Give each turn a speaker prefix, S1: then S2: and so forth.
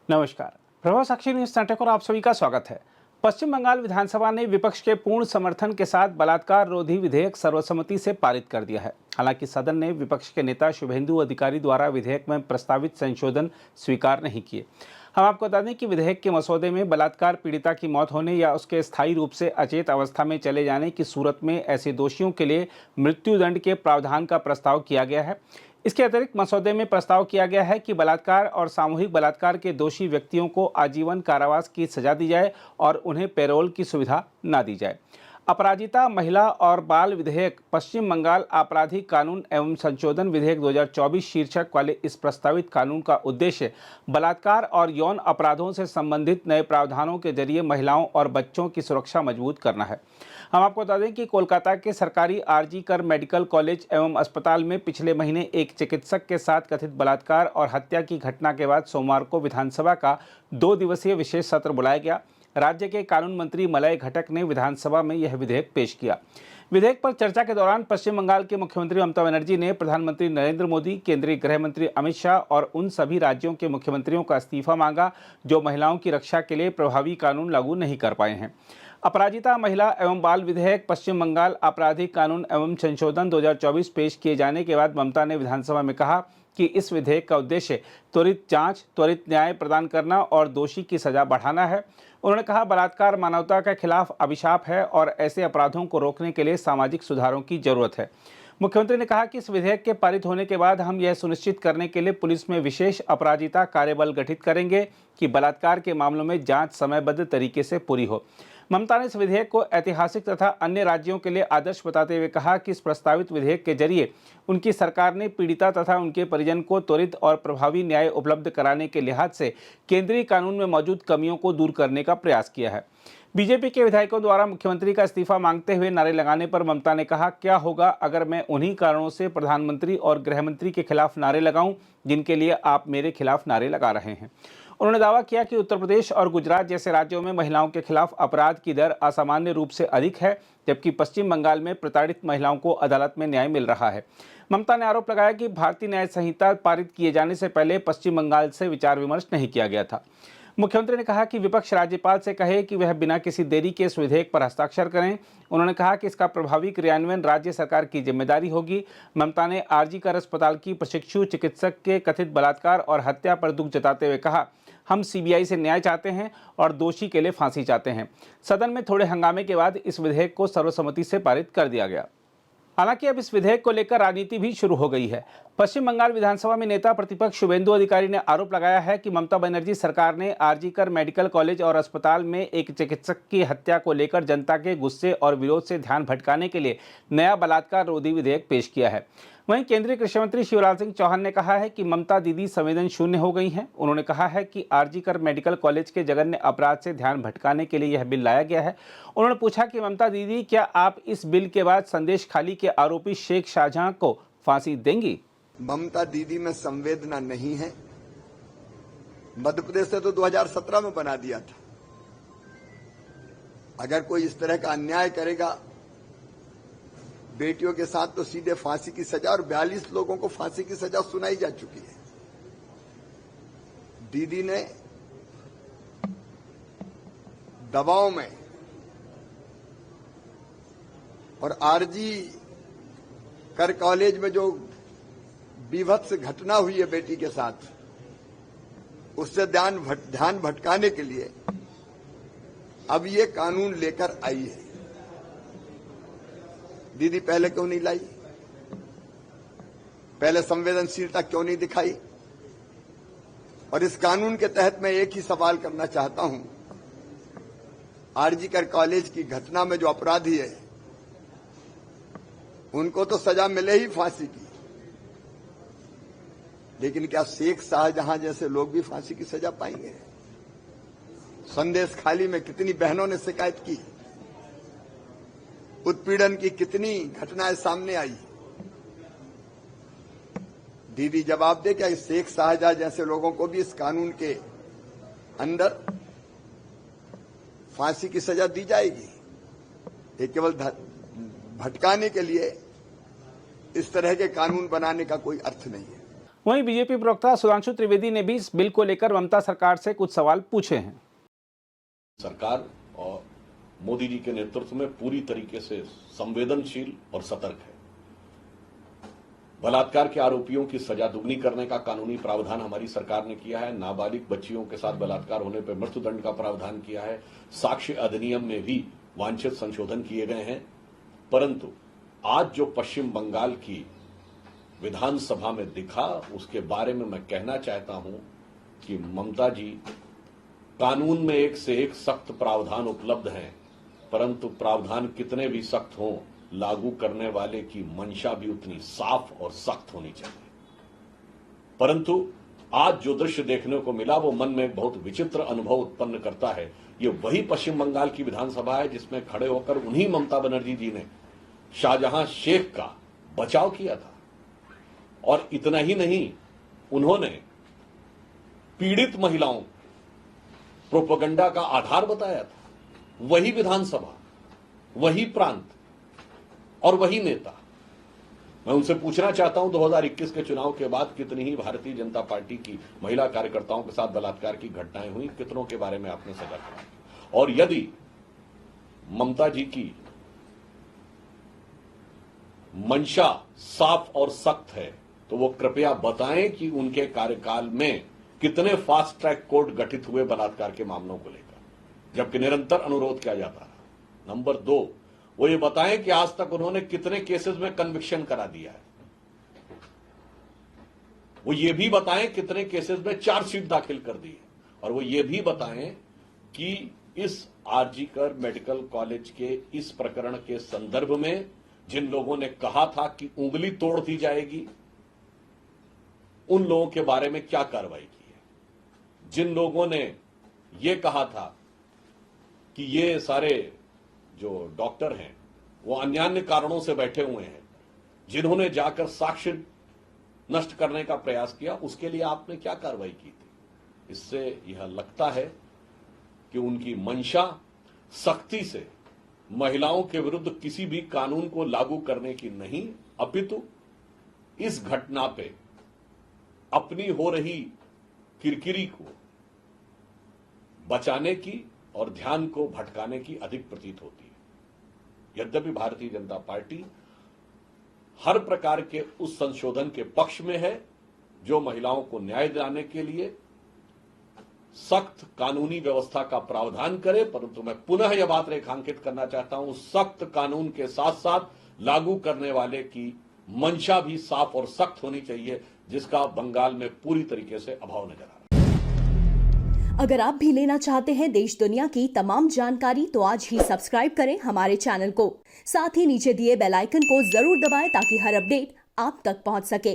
S1: नमस्कार। प्रभाव साक्षी न्यूज नाटक और आप सभी का स्वागत है। पश्चिम बंगाल विधानसभा ने विपक्ष के पूर्ण समर्थन के साथ बलात्कार रोधी विधेयक सर्वसम्मति से पारित कर दिया है। हालांकि सदन ने विपक्ष के नेता शुभेंदु अधिकारी द्वारा विधेयक में प्रस्तावित संशोधन स्वीकार नहीं किए। हम आपको बता दें कि विधेयक के मसौदे में बलात्कार पीड़िता की मौत होने या उसके स्थायी रूप से अचेत अवस्था में चले जाने की सूरत में ऐसे दोषियों के लिए मृत्युदंड के प्रावधान का प्रस्ताव किया गया है। इसके अतिरिक्त मसौदे में प्रस्ताव किया गया है कि बलात्कार और सामूहिक बलात्कार के दोषी व्यक्तियों को आजीवन कारावास की सजा दी जाए और उन्हें पैरोल की सुविधा न दी जाए। अपराजिता महिला और बाल विधेयक पश्चिम बंगाल आपराधिक कानून एवं संशोधन विधेयक 2024 शीर्षक वाले इस प्रस्तावित कानून का उद्देश्य बलात्कार और यौन अपराधों से संबंधित नए प्रावधानों के जरिए महिलाओं और बच्चों की सुरक्षा मजबूत करना है। हम आपको बता दें कि कोलकाता के सरकारी आरजी कर मेडिकल कॉलेज एवं अस्पताल में पिछले महीने एक चिकित्सक के साथ कथित बलात्कार और हत्या की घटना के बाद सोमवार को विधानसभा का 2 दिवसीय विशेष सत्र बुलाया गया। राज्य के कानून मंत्री मलय घटक ने विधानसभा में यह विधेयक पेश किया। विधेयक पर चर्चा के दौरान पश्चिम बंगाल के मुख्यमंत्री ममता बनर्जी ने प्रधानमंत्री नरेंद्र मोदी, केंद्रीय गृह मंत्री अमित शाह और उन सभी राज्यों के मुख्यमंत्रियों का इस्तीफा मांगा जो महिलाओं की रक्षा के लिए प्रभावी कानून लागू नहीं कर पाए हैं। अपराजिता महिला एवं बाल विधेयक पश्चिम बंगाल आपराधिक कानून एवं संशोधन 2024 पेश किए जाने के बाद ममता ने विधानसभा में कहा कि इस विधेयक का उद्देश्य त्वरित जांच, त्वरित न्याय प्रदान करना और दोषी की सजा बढ़ाना है। उन्होंने कहा, बलात्कार मानवता के खिलाफ अभिशाप है और ऐसे अपराधों को रोकने के लिए सामाजिक सुधारों की जरूरत है। मुख्यमंत्री ने कहा कि इस विधेयक के पारित होने के बाद हम यह सुनिश्चित करने के लिए पुलिस में विशेष अपराजिता कार्यबल गठित करेंगे कि बलात्कार के मामलों में जांच समयबद्ध तरीके से पूरी हो। ममता ने इस विधेयक को ऐतिहासिक तथा अन्य राज्यों के लिए आदर्श बताते हुए कहा कि इस प्रस्तावित विधेयक के जरिए उनकी सरकार ने पीड़िता तथा उनके परिजन को त्वरित और प्रभावी न्याय उपलब्ध कराने के लिहाज से केंद्रीय कानून में मौजूद कमियों को दूर करने का प्रयास किया है। बीजेपी के विधायकों द्वारा मुख्यमंत्री का इस्तीफा मांगते हुए नारे लगाने पर ममता ने कहा, क्या होगा अगर मैं उन्हीं कारणों से प्रधानमंत्री और गृह मंत्री के खिलाफ नारे लगाऊं जिनके लिए आप मेरे खिलाफ नारे लगा रहे हैं। उन्होंने दावा किया कि उत्तर प्रदेश और गुजरात जैसे राज्यों में महिलाओं के खिलाफ अपराध की दर असामान्य रूप से अधिक है, जबकि पश्चिम बंगाल में प्रताड़ित महिलाओं को अदालत में न्याय मिल रहा है। ममता ने आरोप लगाया कि भारतीय न्याय संहिता पारित किए जाने से पहले पश्चिम बंगाल से विचार विमर्श नहीं किया गया था। मुख्यमंत्री ने कहा कि विपक्ष राज्यपाल से कहे कि वह बिना किसी देरी के इस विधेयक पर हस्ताक्षर करें। उन्होंने कहा कि इसका प्रभावी क्रियान्वयन राज्य सरकार की जिम्मेदारी होगी। ममता ने आरजी कर अस्पताल की प्रशिक्षु चिकित्सक के कथित बलात्कार और हत्या पर दुख जताते हुए कहा, हम सीबीआई से न्याय चाहते हैं और दोषी के लिए फांसी चाहते हैं। सदन में थोड़े हंगामे के बाद इस विधेयक को सर्वसम्मति से पारित कर दिया गया। हालांकि अब इस विधेयक को लेकर राजनीति भी शुरू हो गई है। पश्चिम बंगाल विधानसभा में नेता प्रतिपक्ष शुभेंदु अधिकारी ने आरोप लगाया है कि ममता बनर्जी सरकार ने आरजी कर मेडिकल कॉलेज और अस्पताल में एक चिकित्सक की हत्या को लेकर जनता के गुस्से और विरोध से ध्यान भटकाने के लिए नया बलात्कार रोधी विधेयक पेश किया है। वहीं केंद्रीय कृषि मंत्री शिवराज सिंह चौहान ने कहा है कि ममता दीदी संवेदन शून्य हो गई हैं। उन्होंने कहा है कि आरजी कर मेडिकल कॉलेज के जघन्य अपराध से ध्यान भटकाने के लिए यह बिल लाया गया है। उन्होंने पूछा कि ममता दीदी, क्या आप इस बिल के बाद संदेश खाली के आरोपी शेख शाहजहां को फांसी देंगी?
S2: ममता दीदी में संवेदना नहीं है। मध्य प्रदेश ने तो 2017 में बना दिया था। अगर कोई इस तरह का अन्याय करेगा बेटियों के साथ तो सीधे फांसी की सजा, और 42 लोगों को फांसी की सजा सुनाई जा चुकी है। दीदी ने दबाव में और आरजी कर कॉलेज में जो बीभत्स घटना हुई है बेटी के साथ, उससे ध्यान भटकाने के लिए अब ये कानून लेकर आई है। दीदी पहले क्यों नहीं लाई? पहले संवेदनशीलता क्यों नहीं दिखाई? और इस कानून के तहत मैं एक ही सवाल करना चाहता हूं, आरजी कर कॉलेज की घटना में जो अपराधी है उनको तो सजा मिले ही फांसी की, लेकिन क्या शेख शाहजहां जैसे लोग भी फांसी की सजा पाएंगे? संदेश खाली में कितनी बहनों ने शिकायत की, उत्पीड़न की कितनी घटनाएं सामने आई। दीदी जवाब दे, क्या शेख शाहजहां जैसे लोगों को भी इस कानून के अंदर फांसी की सजा दी जाएगी? ये केवल भटकाने के लिए इस तरह के कानून बनाने का कोई अर्थ नहीं है।
S1: वहीं बीजेपी प्रवक्ता सुधांशु त्रिवेदी ने भी इस बिल को लेकर ममता सरकार से कुछ सवाल पूछे हैं।
S3: सरकार और मोदी जी के नेतृत्व में पूरी तरीके से संवेदनशील और सतर्क है। बलात्कार के आरोपियों की सजा दुगनी करने का कानूनी प्रावधान हमारी सरकार ने किया है। नाबालिग बच्चियों के साथ बलात्कार होने पर मृत्युदंड का प्रावधान किया है। साक्ष्य अधिनियम में भी वांछित संशोधन किए गए हैं। परंतु आज जो पश्चिम बंगाल की विधानसभा में दिखा, उसके बारे में मैं कहना चाहता हूं कि ममता जी, कानून में एक से एक सख्त प्रावधान उपलब्ध हैं, परंतु प्रावधान कितने भी सख्त हों, लागू करने वाले की मंशा भी उतनी साफ और सख्त होनी चाहिए। परंतु आज जो दृश्य देखने को मिला वो मन में एक बहुत विचित्र अनुभव उत्पन्न करता है। ये वही पश्चिम बंगाल की विधानसभा है जिसमें खड़े होकर उन्हीं ममता बनर्जी जी ने शाहजहां शेख का बचाव किया था। और इतना ही नहीं, उन्होंने पीड़ित महिलाओं प्रोपेगेंडा का आधार बताया था। वही विधानसभा, वही प्रांत और वही नेता। मैं उनसे पूछना चाहता हूं 2021 के चुनाव के बाद कितनी ही भारतीय जनता पार्टी की महिला कार्यकर्ताओं के साथ बलात्कार की घटनाएं हुई, कितनों के बारे में आपने सजा करा? और यदि ममता जी की मंशा साफ और सख्त है तो वो कृपया बताएं कि उनके कार्यकाल में कितने फास्ट ट्रैक कोर्ट गठित हुए बलात्कार के मामलों को लेकर, जबकि निरंतर अनुरोध किया जाता रहा। नंबर 2, वो ये बताएं कि आज तक उन्होंने कितने केसेस में कन्विक्शन करा दिया है। वो ये भी बताएं कितने केसेस में चार्जशीट दाखिल कर दी है। और वो ये भी बताएं कि इस आरजीकर मेडिकल कॉलेज के इस प्रकरण के संदर्भ में जिन लोगों ने कहा था कि उंगली तोड़ दी जाएगी, उन लोगों के बारे में क्या कार्रवाई की है। जिन लोगों ने यह कहा था कि ये सारे जो डॉक्टर हैं वो अन्यान्य कारणों से बैठे हुए हैं, जिन्होंने जाकर साक्ष्य नष्ट करने का प्रयास किया, उसके लिए आपने क्या कार्रवाई की थी? इससे यह लगता है कि उनकी मंशा सख्ती से महिलाओं के विरुद्ध किसी भी कानून को लागू करने की नहीं, अपितु इस घटना पे अपनी हो रही किरकिरी को बचाने की और ध्यान को भटकाने की अधिक प्रतीत होती है। यद्यपि भारतीय जनता पार्टी हर प्रकार के उस संशोधन के पक्ष में है जो महिलाओं को न्याय दिलाने के लिए सख्त कानूनी व्यवस्था का प्रावधान करे। परंतु मैं पुनः यह बात रेखांकित करना चाहता हूं, सख्त कानून के साथ साथ लागू करने वाले की मंशा भी साफ और सख्त होनी चाहिए, जिसका बंगाल में पूरी तरीके से अभाव नजर आ रहा है।
S4: अगर आप भी लेना चाहते हैं देश दुनिया की तमाम जानकारी तो आज ही सब्सक्राइब करें हमारे चैनल को। साथ ही नीचे दिए बेल आइकन को जरूर दबाएं ताकि हर अपडेट आप तक पहुंच सके।